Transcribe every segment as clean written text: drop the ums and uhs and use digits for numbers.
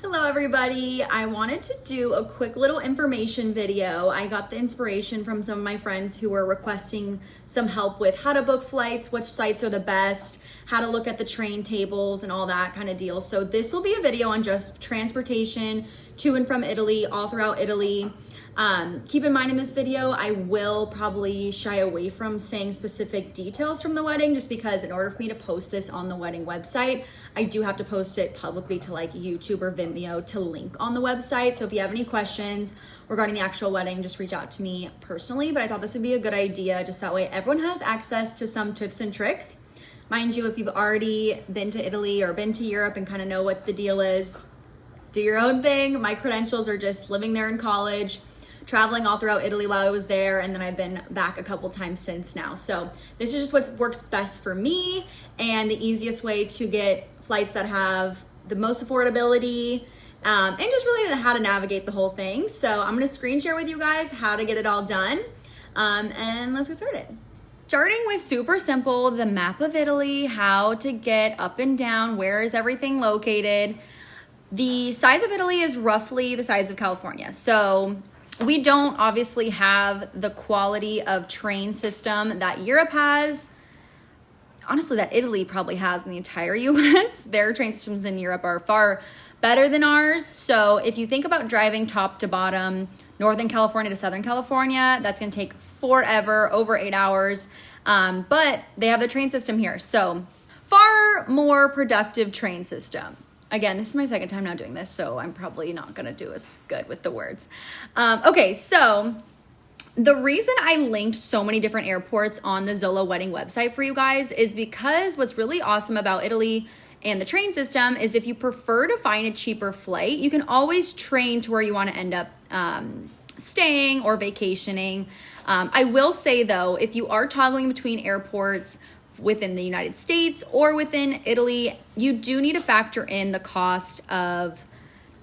Hello everybody. I wanted to do a quick little information video. I got the inspiration from some of my friends who were requesting some help with how to book flights, which sites are the best, how to look at the train tables and all that kind of deal. So this will be a video on just transportation to and from Italy, all throughout Italy. Keep in mind in this video, I will probably shy away from saying specific details from the wedding just because in order for me to post this on the wedding website, I do have to post it publicly to like YouTube or Vimeo to link on the website. So if you have any questions regarding the actual wedding, just reach out to me personally. But I thought this would be a good idea just that way everyone has access to some tips and tricks. Mind you, if you've already been to Italy or been to Europe and kind of know what the deal is, do your own thing. My credentials are just living there in college, traveling all throughout Italy while I was there, and then I've been back a couple times since now. So this is just what works best for me and the easiest way to get flights that have the most affordability and just really how to navigate the whole thing. So I'm gonna screen share with you guys how to get it all done and let's get started. Starting with super simple, the map of Italy, how to get up and down, where is everything located. The size of Italy is roughly the size of California. So we don't obviously have the quality of train system that Europe has. Honestly, that Italy probably has in the entire US. Their train systems in Europe are far better than ours. So if you think about driving top to bottom, Northern California to Southern California, that's gonna take forever, over 8 hours. But they have the train system here. So far more productive train system. Again, this is my second time now doing this, so I'm probably not gonna do as good with the words. Okay, so the reason I linked so many different airports on the Zola wedding website for you guys is because what's really awesome about Italy and the train system is if you prefer to find a cheaper flight, you can always train to where you wanna end up staying or vacationing. I will say though, if you are toggling between airports within the United States or within Italy, you do need to factor in the cost of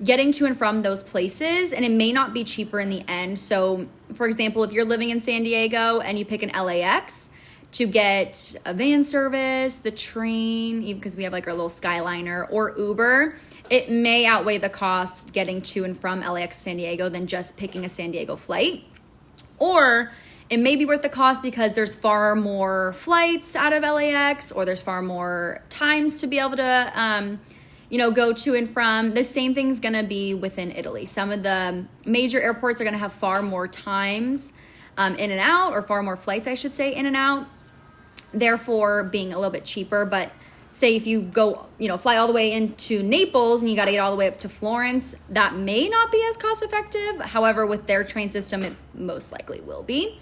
getting to and from those places, and it may not be cheaper in the end. So for example, if you're living in San Diego and you pick an LAX to get a van service, the train, even because we have like our little Skyliner, or Uber, it may outweigh the cost getting to and from LAX San Diego than just picking a San Diego flight. Or it may be worth the cost because there's far more flights out of LAX, or there's far more times to be able to, go to and from. The same thing's gonna be within Italy. Some of the major airports are gonna have far more times in and out, or far more flights, I should say, in and out, therefore being a little bit cheaper. But say if you go, fly all the way into Naples and you got to get all the way up to Florence, that may not be as cost effective. However, with their train system, it most likely will be,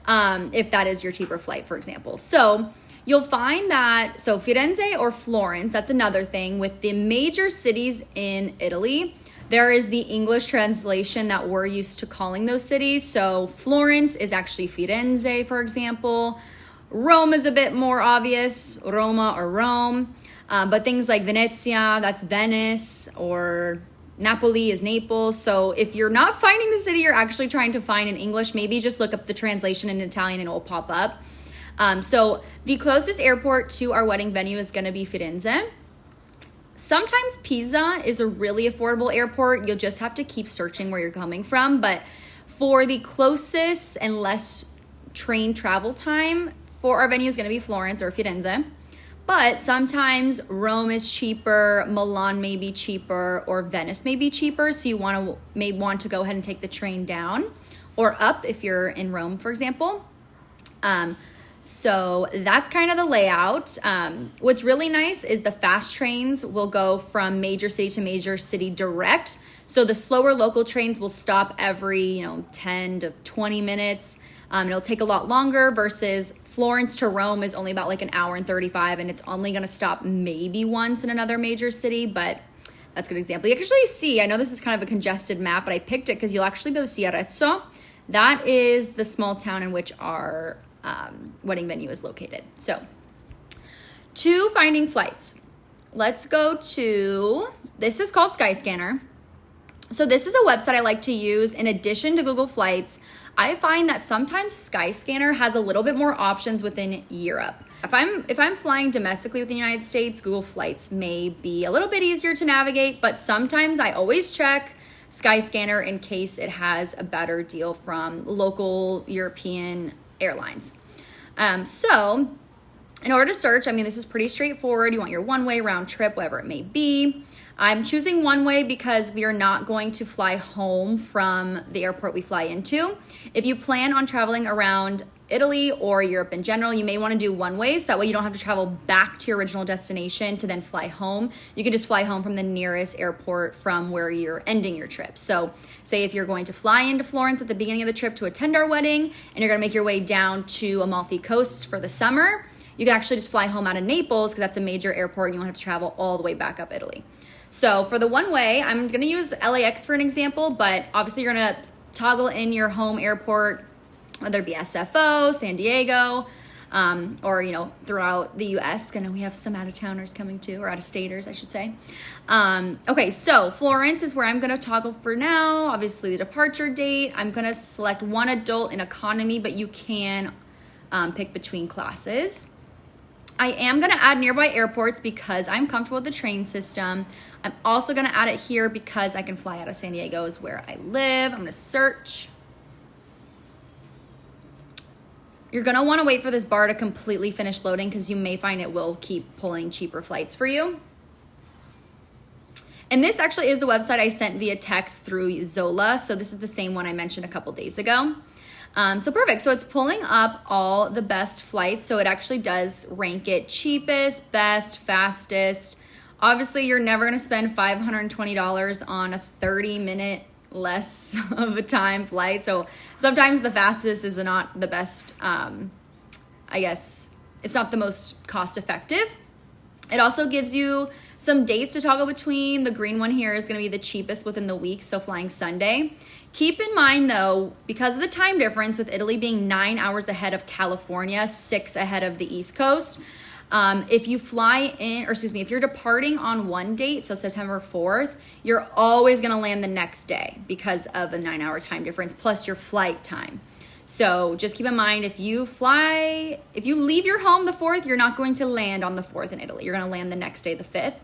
if that is your cheaper flight, for example. So you'll find that, so Firenze or Florence, that's another thing. With the major cities in Italy, there is the English translation that we're used to calling those cities. So Florence is actually Firenze, for example. Rome is a bit more obvious, Roma or Rome, but things like Venezia, that's Venice, or Napoli is Naples. So if you're not finding the city you're actually trying to find in English, maybe just look up the translation in Italian and it will pop up. So the closest airport to our wedding venue is gonna be Firenze. Sometimes Pisa is a really affordable airport. You'll just have to keep searching where you're coming from. But for the closest and less train travel time, for our venue is going to be Florence or Firenze, but sometimes Rome is cheaper, Milan may be cheaper, or Venice may be cheaper. So you may want to go ahead and take the train down or up if you're in Rome, for example. So that's kind of the layout. What's really nice is the fast trains will go from major city to major city direct. So the slower local trains will stop every 10 to 20 minutes. It'll take a lot longer versus Florence to Rome is only about like an hour and 35, and it's only going to stop maybe once in another major city, but that's a good example. You can actually see, I know this is kind of a congested map, but I picked it because you'll actually be able to see Arezzo. That is the small town in which our wedding venue is located. So to finding flights, let's go to, this is called Skyscanner. So this is a website I like to use in addition to Google Flights. I find that sometimes Skyscanner has a little bit more options within Europe. If I'm flying domestically within the United States, Google Flights may be a little bit easier to navigate, but sometimes I always check Skyscanner in case it has a better deal from local European airlines. So in order to search, I mean, this is pretty straightforward. You want your one-way round trip, whatever it may be. I'm choosing one way because we are not going to fly home from the airport we fly into. If you plan on traveling around Italy or Europe in general, you may want to do one ways. That way you don't have to travel back to your original destination to then fly home. You can just fly home from the nearest airport from where you're ending your trip. So say if you're going to fly into Florence at the beginning of the trip to attend our wedding, and you're going to make your way down to Amalfi Coast for the summer, you can actually just fly home out of Naples because that's a major airport and you won't have to travel all the way back up Italy. So for the one way, I'm going to use LAX for an example, but obviously you're going to toggle in your home airport, whether it be SFO, San Diego, or, throughout the US. I know we have some out-of-towners coming too, or out-of-staters, I should say. Okay, so Florence is where I'm going to toggle for now. Obviously the departure date. I'm going to select one adult in economy, but you can pick between classes. I am going to add nearby airports because I'm comfortable with the train system. I'm also going to add it here because I can fly out of San Diego is where I live. I'm going to search. You're going to want to wait for this bar to completely finish loading because you may find it will keep pulling cheaper flights for you. And this actually is the website I sent via text through Zola. So this is the same one I mentioned a couple days ago. So perfect. So it's pulling up all the best flights. So it actually does rank it cheapest, best, fastest. Obviously, you're never going to spend $520 on a 30-minute less of a time flight. So sometimes the fastest is not the best. I guess it's not the most cost effective. It also gives you some dates to toggle between. The green one here is going to be the cheapest within the week, so flying Sunday. Keep in mind though, because of the time difference with Italy being 9 hours ahead of California, 6 ahead of the East Coast, if you're departing on one date, so September 4th, you're always going to land the next day because of a 9-hour time difference plus your flight time. So just keep in mind, if you leave your home the 4th, you're not going to land on the 4th in Italy. You're going to land the next day, the 5th.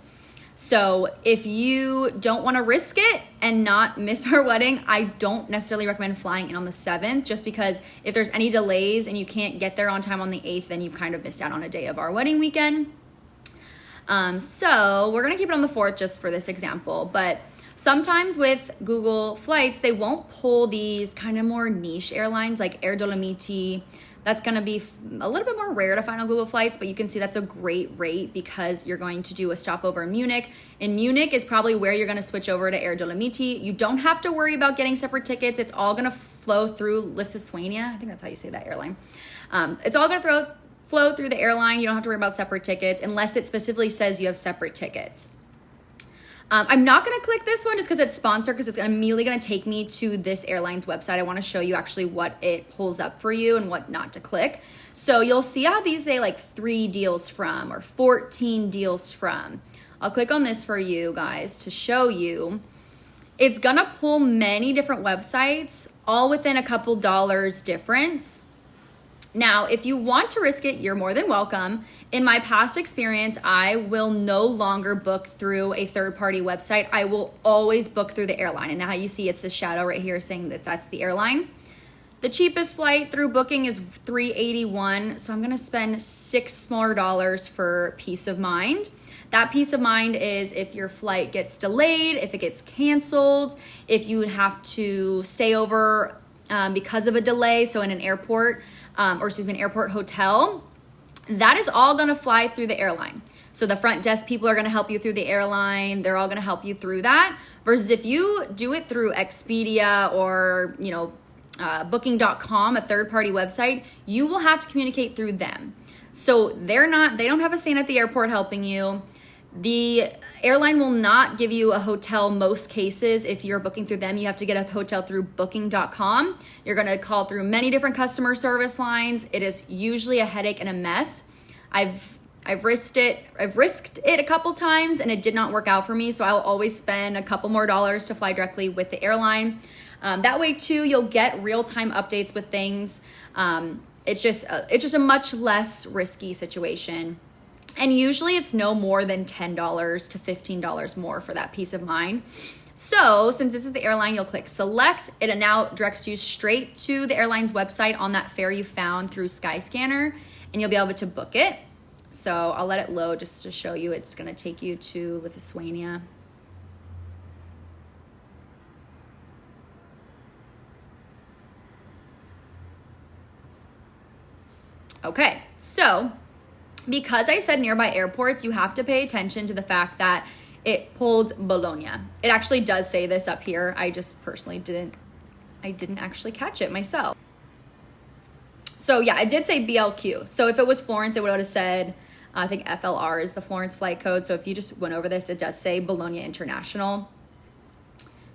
So if you don't want to risk it and not miss our wedding, I don't necessarily recommend flying in on the 7th, just because if there's any delays and you can't get there on time on the 8th, then you kind of missed out on a day of our wedding weekend. So we're going to keep it on the 4th just for this example, but sometimes with Google Flights, they won't pull these kind of more niche airlines like Air Dolomiti. That's going to be a little bit more rare to find on Google Flights, but you can see that's a great rate because you're going to do a stopover in Munich. And Munich is probably where you're going to switch over to Air Dolomiti. You don't have to worry about getting separate tickets. It's all going to flow through Lithuania. I think that's how you say that airline. It's all going to flow through the airline. You don't have to worry about separate tickets unless it specifically says you have separate tickets. I'm not going to click this one just because it's sponsored, because it's immediately going to take me to this airline's website. I want to show you actually what it pulls up for you and what not to click. So you'll see how these say like 3 deals from or 14 deals from. I'll click on this for you guys to show you. It's going to pull many different websites, all within a couple dollars difference. Now, if you want to risk it, you're more than welcome. In my past experience, I will no longer book through a third-party website. I will always book through the airline. And now you see it's the shadow right here saying that that's the airline. The cheapest flight through booking is $381. So I'm going to spend $6 more for peace of mind. That peace of mind is if your flight gets delayed, if it gets canceled, if you have to stay over because of a delay, so in an airport, an airport hotel, that is all going to fly through the airline. So the front desk people are going to help you through the airline. They're all going to help you through that. Versus if you do it through Expedia or, booking.com, a third-party website, you will have to communicate through them. So they don't have a saint at the airport helping you. The airline will not give you a hotel most cases. If you're booking through them, you have to get a hotel through booking.com. You're going to call through many different customer service lines. It is usually a headache and a mess. I've I've risked it a couple times and it did not work out for me. So I'll always spend a couple more dollars to fly directly with the airline. That way too, you'll get real-time updates with things. It's just a much less risky situation. And usually it's no more than $10 to $15 more for that peace of mind. So since this is the airline, you'll click select. It now directs you straight to the airline's website on that fare you found through Skyscanner, and you'll be able to book it. So I'll let it load just to show you. It's gonna take you to Lithuania. Okay, so because I said nearby airports, you have to pay attention to the fact that it pulled Bologna. It actually does say this up here. I just personally didn't actually catch it myself. So yeah, it did say BLQ. So if it was Florence, it would have said, I think FLR is the Florence flight code. So if you just went over this, it does say Bologna International.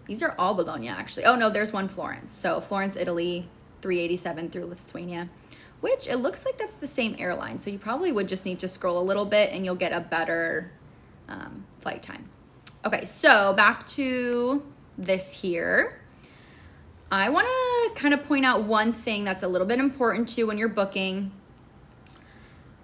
These are all Bologna actually. Oh no, there's one Florence. So Florence, Italy, 387 through Lithuania, which it looks like that's the same airline. So you probably would just need to scroll a little bit and you'll get a better flight time. Okay, so back to this here. I want to kind of point out one thing that's a little bit important too when you're booking.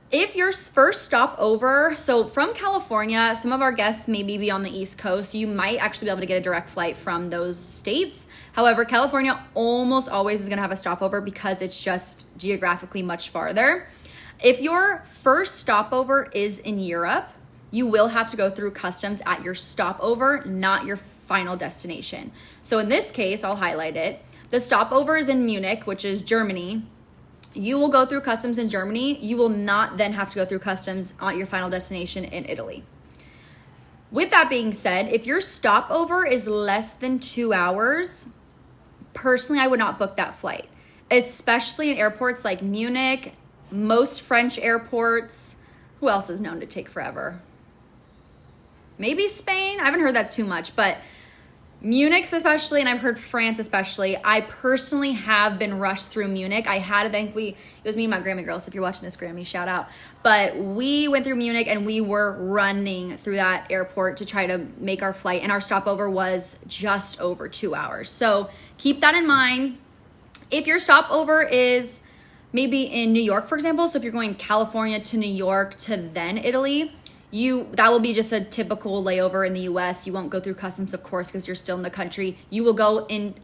If your first stopover, so from California, some of our guests may be on the East Coast. You might actually be able to get a direct flight from those states. However, California almost always is going to have a stopover because it's just geographically much farther. If your first stopover is in Europe, you will have to go through customs at your stopover, not your final destination. So in this case, I'll highlight it. The stopover is in Munich, which is Germany. You will go through customs in Germany. You will not then have to go through customs at your final destination in Italy. With that being said, if your stopover is less than 2 hours, personally, I would not book that flight, especially in airports like Munich, most French airports. Who else is known to take forever? Maybe Spain. I haven't heard that too much, but Munich especially, and I've heard France especially. I personally have been rushed through Munich. I had to thank it was me and my Grammy girls. If you're watching this, Grammy, shout out. But we went through Munich and we were running through that airport to try to make our flight, and our stopover was just over 2 hours. So keep that in mind. If your stopover is maybe in New York, for example, so if you're going California to New York to then Italy, that will be just a typical layover in the US. You won't go through customs, of course, because you're still in the country. You will go in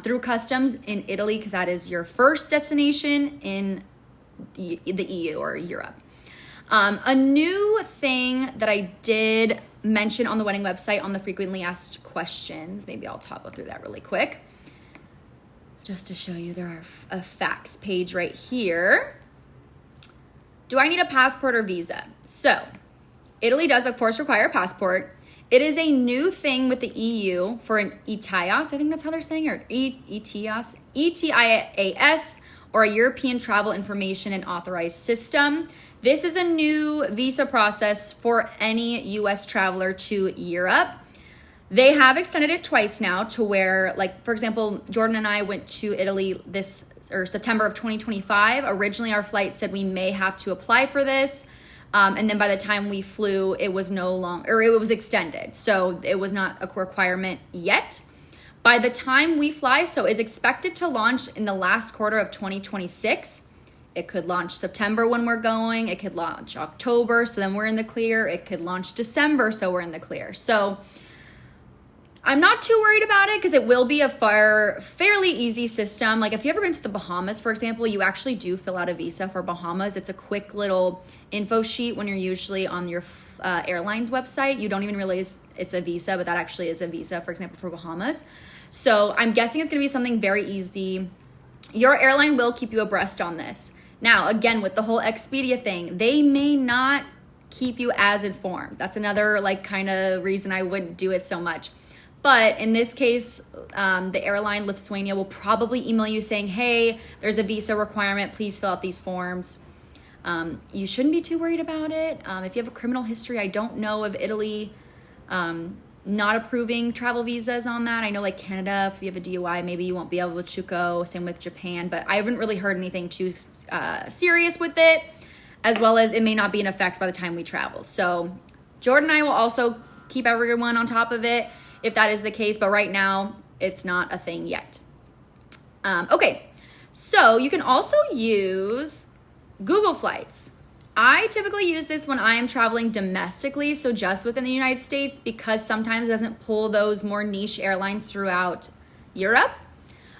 through customs in Italy because that is your first destination in the EU or Europe. A new thing that I did mention on the wedding website on the frequently asked questions, maybe I'll go through that really quick. Just to show you, there are a facts page right here. Do I need a passport or visa? So Italy does, of course, require a passport. It is a new thing with the EU for an ETIAS, I think that's how they're saying it, or ETIAS, or a European Travel Information and Authorized System. This is a new visa process for any US traveler to Europe. They have extended it twice now to where, like, for example, Jordan and I went to Italy September of 2025. Originally, our flight said we may have to apply for this. And then by the time we flew, it was it was extended. So it was not a requirement yet. By the time we fly, so it's expected to launch in the last quarter of 2026. It could launch September when we're going. It could launch October, so then we're in the clear. It could launch December, so we're in the clear. So I'm not too worried about it because it will be a fairly easy system. Like if you've ever been to the Bahamas, for example, you actually do fill out a visa for Bahamas. It's a quick little info sheet when you're usually on your airline's website. You don't even realize it's a visa, but that actually is a visa, for example, for Bahamas. So I'm guessing it's going to be something very easy. Your airline will keep you abreast on this. Now, again, with the whole Expedia thing, they may not keep you as informed. That's another kind of reason I wouldn't do it so much. But in this case, the airline Lithuania will probably email you saying, hey, there's a visa requirement. Please fill out these forms. You shouldn't be too worried about it. If you have a criminal history, I don't know of Italy not approving travel visas on that. I know Canada, if you have a DUI, maybe you won't be able to go. Same with Japan. But I haven't really heard anything too serious with it. as well as it may not be in effect by the time we travel. So Jordan and I will also keep everyone on top of it if that is the case, but right now it's not a thing yet. Okay, so you can also use Google Flights. I typically use this when I am traveling domestically, so just within the United States, because sometimes it doesn't pull those more niche airlines throughout Europe.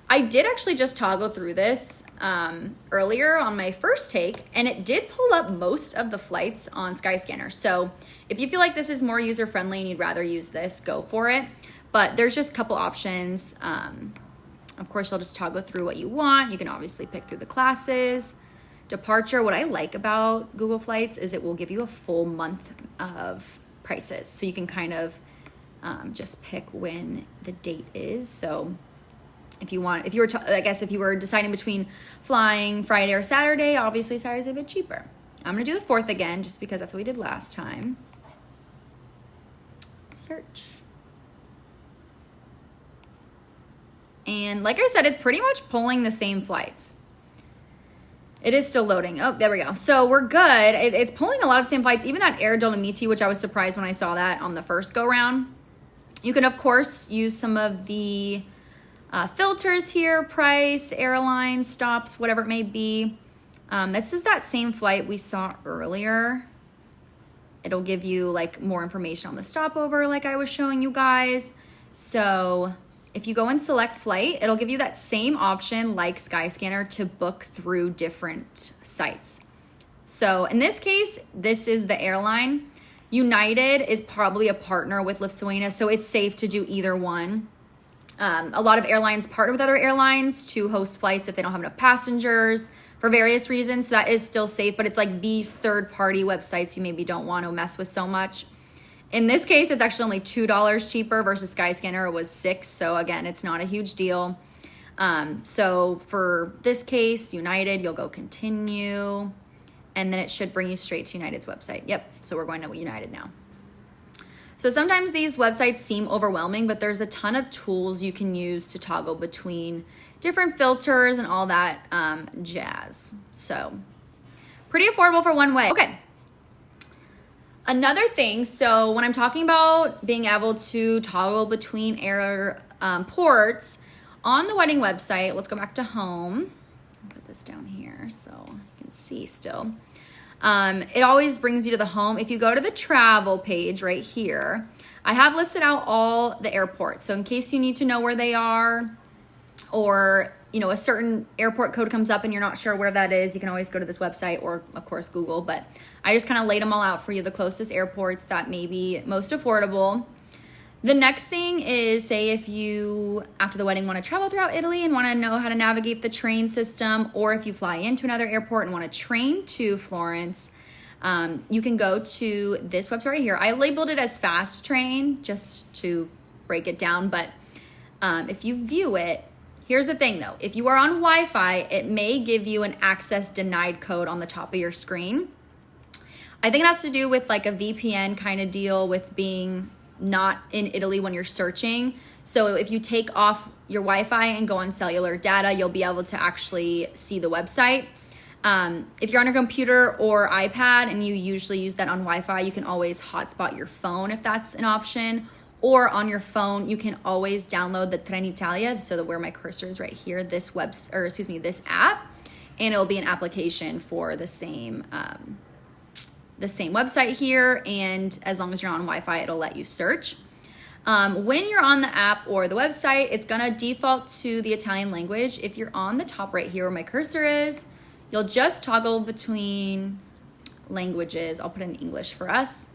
I did actually just toggle through this earlier on my first take, and it did pull up most of the flights on Skyscanner. So if you feel like this is more user-friendly and you'd rather use this, go for it. But there's just a couple options. Of course, you'll just toggle through what you want. You can obviously pick through the classes. Departure, what I like about Google Flights is it will give you a full month of prices. So you can kind of just pick when the date is. So if you were deciding between flying Friday or Saturday, obviously Saturday's a bit cheaper. I'm gonna do the 4th again, just because that's what we did last time. Search. And like I said, it's pretty much pulling the same flights. It is still loading. Oh, there we go. So we're good. It's pulling a lot of the same flights, even that Air Dolomiti, which I was surprised when I saw that on the first go round. You can, of course, use some of the filters here, price, airline, stops, whatever it may be. This is that same flight we saw earlier. It'll give you like more information on the stopover like I was showing you guys. So if you go and select flight, it'll give you that same option like Skyscanner to book through different sites. So in this case, this is the airline. United is probably a partner with Lithuania, so it's safe to do either one. A lot of airlines partner with other airlines to host flights if they don't have enough passengers for various reasons. So that is still safe, but it's like these third-party websites you maybe don't want to mess with so much. In this case, it's actually only $2 cheaper versus Skyscanner. It was $6. So again, it's not a huge deal. So for this case, United, you'll go continue, and then it should bring you straight to United's website. Yep. So we're going to United now. So sometimes these websites seem overwhelming, but there's a ton of tools you can use to toggle between different filters and all that jazz. So pretty affordable for one way. Okay. Another thing, so when I'm talking about being able to toggle between ports on the wedding website, let's go back to home. I'll put this down here so you can see still. It always brings you to the home. If you go to the travel page right here, I have listed out all the airports. So in case you need to know where they are, or a certain airport code comes up and you're not sure where that is, you can always go to this website or of course Google, but I just kind of laid them all out for you, the closest airports that may be most affordable. The next thing is, say if you, after the wedding, want to travel throughout Italy and want to know how to navigate the train system, or if you fly into another airport and want to train to Florence, you can go to this website right here. I labeled it as Fast Train just to break it down, but if you view it, here's the thing though. If you are on Wi-Fi, it may give you an access denied code on the top of your screen. I think it has to do with like a VPN kind of deal with being not in Italy when you're searching. So if you take off your Wi-Fi and go on cellular data, you'll be able to actually see the website. If you're on a computer or iPad and you usually use that on Wi-Fi, you can always hotspot your phone if that's an option. Or on your phone, you can always download the Trenitalia, so that where my cursor is right here, this app, and it'll be an application for the same website here, and as long as you're on Wi-Fi, it'll let you search. When you're on the app or the website, it's gonna default to the Italian language. If you're on the top right here where my cursor is, you'll just toggle between languages. I'll put in English for us.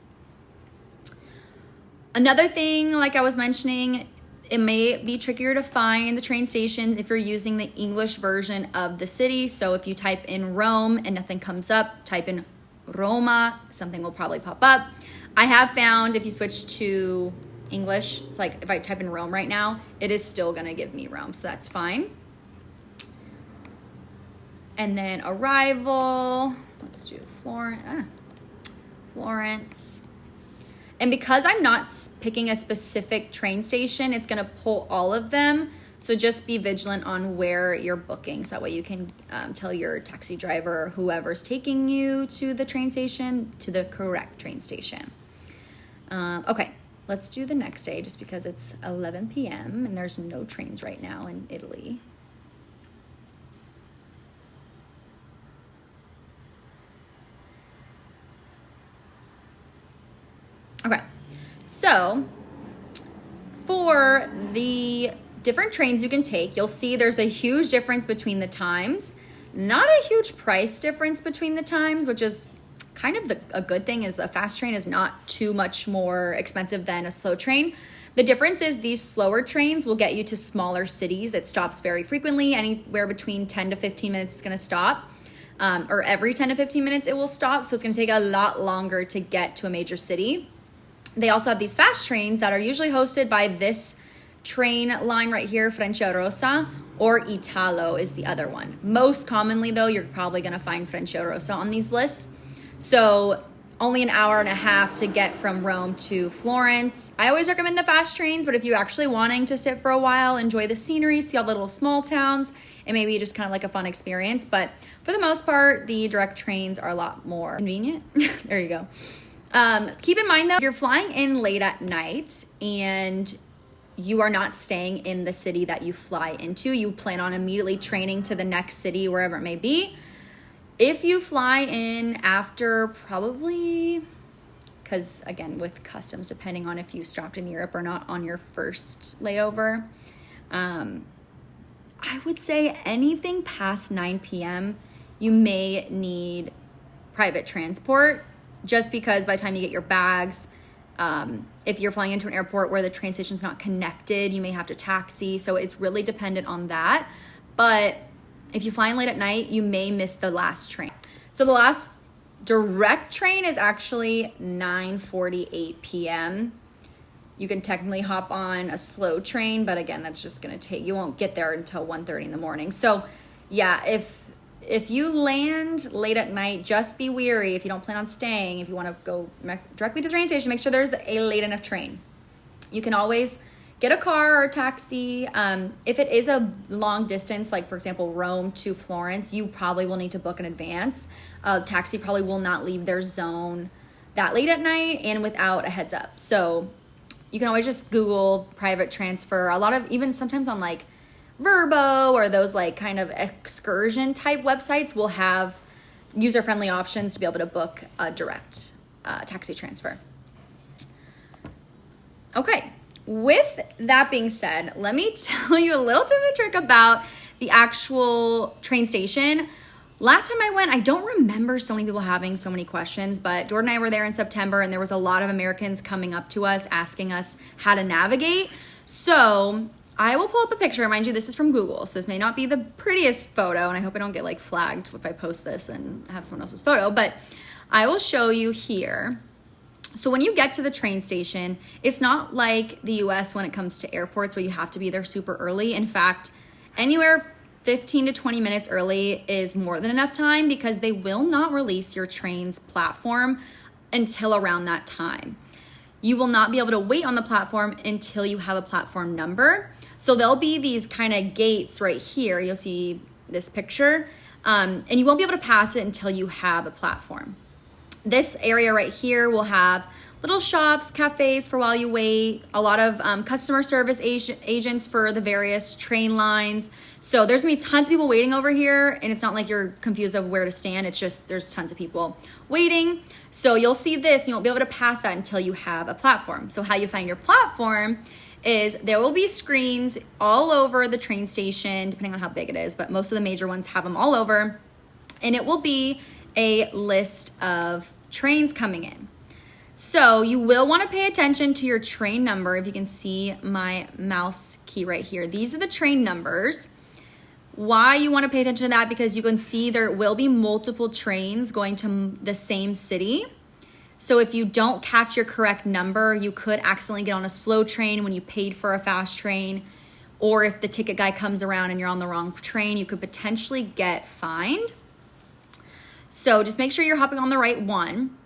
Another thing, like I was mentioning, it may be trickier to find the train stations if you're using the English version of the city. So if you type in Rome and nothing comes up, type in Roma, something will probably pop up. I have found if you switch to English, it's like if I type in Rome right now, it is still gonna give me Rome, so that's fine. And then arrival, let's do Florence. And because I'm not picking a specific train station, it's gonna pull all of them. So just be vigilant on where you're booking, so that way you can tell your taxi driver or whoever's taking you to the train station to the correct train station. Okay, let's do the next day just because it's 11 p.m. and there's no trains right now in Italy. Okay, so for the different trains you can take, you'll see there's a huge difference between the times. Not a huge price difference between the times, which is kind of a good thing, is a fast train is not too much more expensive than a slow train. The difference is these slower trains will get you to smaller cities. It stops very frequently, anywhere between 10 to 15 minutes it's gonna stop. Or every 10 to 15 minutes it will stop, so it's gonna take a lot longer to get to a major city. They also have these fast trains that are usually hosted by this train line right here, Frecciarossa, or Italo is the other one. Most commonly though, you're probably gonna find Frecciarossa on these lists. So only an hour and a half to get from Rome to Florence. I always recommend the fast trains, but if you're actually wanting to sit for a while, enjoy the scenery, see all the little small towns, it may be just kind of like a fun experience. But for the most part, the direct trains are a lot more convenient. There you go. Keep in mind though, if you're flying in late at night and you are not staying in the city that you fly into, you plan on immediately training to the next city, wherever it may be. If you fly in after probably, because again, with customs, depending on if you stopped in Europe or not on your first layover, I would say anything past 9 p.m., you may need private transport, just because by the time you get your bags, if you're flying into an airport where the train station's not connected, you may have to taxi. So it's really dependent on that. But if you fly in late at night, you may miss the last train. So the last direct train is actually 9:48 p.m. You can technically hop on a slow train, but again, that's just gonna take, you won't get there until 1:30 in the morning. So yeah, if you land late at night, just be wary. If you don't plan on staying, if you want to go directly to the train station, make sure there's a late enough train. You can always get a car or a taxi. If it is a long distance, like for example, Rome to Florence, you probably will need to book in advance. Taxi probably will not leave their zone that late at night and without a heads up. So you can always just Google private transfer. A lot of, even sometimes on like Vrbo or those like kind of excursion type websites will have user-friendly options to be able to book a direct taxi transfer. Okay, with that being said, let me tell you a little tip of a trick about the actual train station. Last time I went, I don't remember so many people having so many questions, but Jordan and I were there in September and there was a lot of Americans coming up to us asking us how to navigate. So I will pull up a picture. Mind you, this is from Google, so this may not be the prettiest photo, and I hope I don't get like flagged if I post this and have someone else's photo, but I will show you here. So when you get to the train station, it's not like the US when it comes to airports where you have to be there super early. In fact, anywhere 15 to 20 minutes early is more than enough time, because they will not release your train's platform until around that time. You will not be able to wait on the platform until you have a platform number. So there'll be these kind of gates right here. You'll see this picture, and you won't be able to pass it until you have a platform. This area right here will have little shops, cafes for while you wait, a lot of customer service agents for the various train lines. So there's gonna be tons of people waiting over here, and it's not like you're confused of where to stand. It's just there's tons of people waiting. So you'll see this, you won't be able to pass that until you have a platform. So how you find your platform is there will be screens all over the train station, depending on how big it is, but most of the major ones have them all over, and it will be a list of trains coming in. So you will want to pay attention to your train number. If you can see my mouse key right here, these are the train numbers. Why you want to pay attention to that? Because you can see there will be multiple trains going to the same city. So if you don't catch your correct number, you could accidentally get on a slow train when you paid for a fast train. Or if the ticket guy comes around and you're on the wrong train, you could potentially get fined. So just make sure you're hopping on the right one.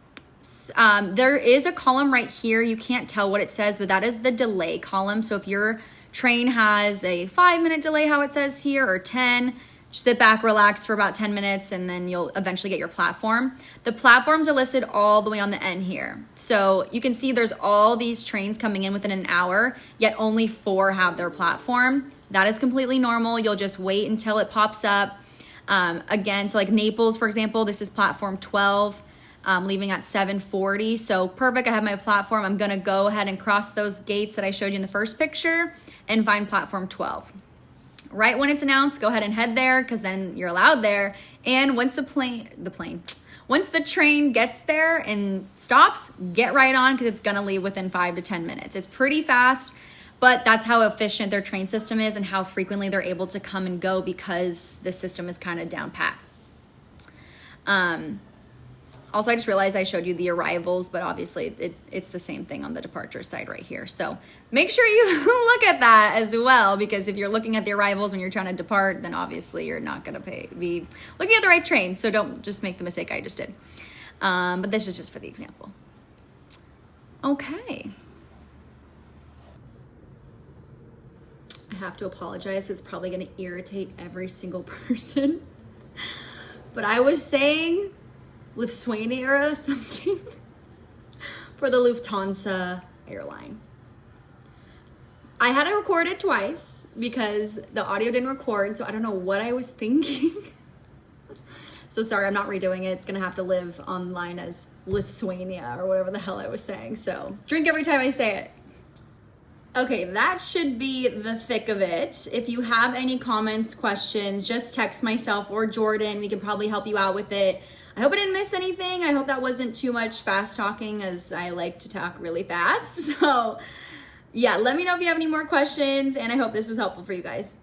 There is a column right here. You can't tell what it says, but that is the delay column. So if you're Train has a 5-minute delay, how it says here, or 10. Just sit back, relax for about 10 minutes, and then you'll eventually get your platform. The platforms are listed all the way on the end here. So you can see there's all these trains coming in within an hour, yet only 4 have their platform. That is completely normal. You'll just wait until it pops up. Again, so like Naples, for example, this is platform 12, leaving at 7:40. So perfect, I have my platform. I'm gonna go ahead and cross those gates that I showed you in the first picture and find platform 12. Right when it's announced, go ahead and head there because then you're allowed there. And once once the train gets there and stops, get right on because it's gonna leave within 5 to 10 minutes. It's pretty fast, but that's how efficient their train system is and how frequently they're able to come and go because the system is kind of down pat. Also, I just realized I showed you the arrivals, but obviously it's the same thing on the departure side right here. So make sure you look at that as well, because if you're looking at the arrivals when you're trying to depart, then obviously you're not going to be looking at the right train. So don't just make the mistake I just did. But this is just for the example. Okay. I have to apologize. It's probably going to irritate every single person. But I was saying Lithuania or something for the Lufthansa airline. I had to record it twice because the audio didn't record, so I don't know what I was thinking. So sorry, I'm not redoing it. It's gonna have to live online as Lithuania or whatever the hell I was saying. So drink every time I say it. Okay, that should be the thick of it. If you have any comments, questions, just text myself or Jordan. We can probably help you out with it. I hope I didn't miss anything. I hope that wasn't too much fast talking, as I like to talk really fast. So yeah, let me know if you have any more questions, and I hope this was helpful for you guys.